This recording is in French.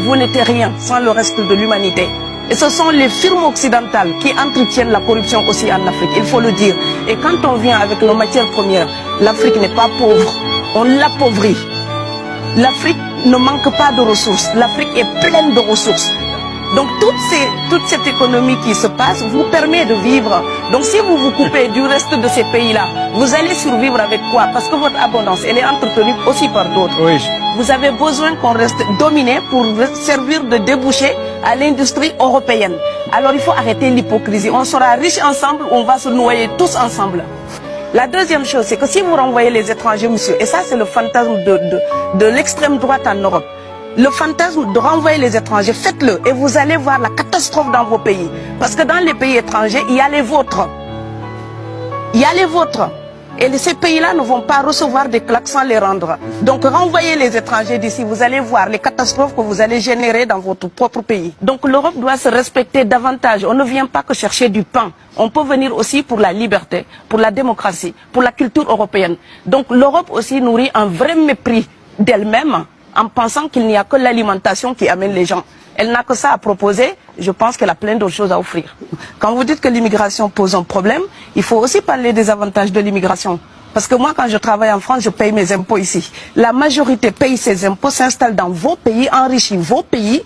vous n'êtes rien sans le reste de l'humanité. Et ce sont les firmes occidentales qui entretiennent la corruption aussi en Afrique, il faut le dire. Et quand on vient avec nos matières premières, l'Afrique n'est pas pauvre, on l'appauvrit. L'Afrique ne manque pas de ressources, l'Afrique est pleine de ressources. Donc toute cette économie qui se passe vous permet de vivre. Donc si vous vous coupez du reste de ces pays-là, vous allez survivre avec quoi? Parce que votre abondance, elle est entretenue aussi par d'autres. Oui. Vous avez besoin qu'on reste dominé pour servir de débouché à l'industrie européenne. Alors il faut arrêter l'hypocrisie. On sera riches ensemble, on va se noyer tous ensemble. La deuxième chose, c'est que si vous renvoyez les étrangers, monsieur, et ça c'est le fantasme de l'extrême droite en Europe, le fantasme de renvoyer les étrangers, faites-le et vous allez voir la catastrophe dans vos pays. Parce que dans les pays étrangers, il y a les vôtres. Il y a les vôtres. Et ces pays-là ne vont pas recevoir des claques sans les rendre. Donc renvoyez les étrangers d'ici, vous allez voir les catastrophes que vous allez générer dans votre propre pays. Donc l'Europe doit se respecter davantage. On ne vient pas que chercher du pain. On peut venir aussi pour la liberté, pour la démocratie, pour la culture européenne. Donc l'Europe aussi nourrit un vrai mépris d'elle-même en pensant qu'il n'y a que l'alimentation qui amène les gens. Elle n'a que ça à proposer, je pense qu'elle a plein d'autres choses à offrir. Quand vous dites que l'immigration pose un problème, il faut aussi parler des avantages de l'immigration. Parce que moi, quand je travaille en France, je paye mes impôts ici. La majorité paye ses impôts, s'installe dans vos pays, enrichit vos pays.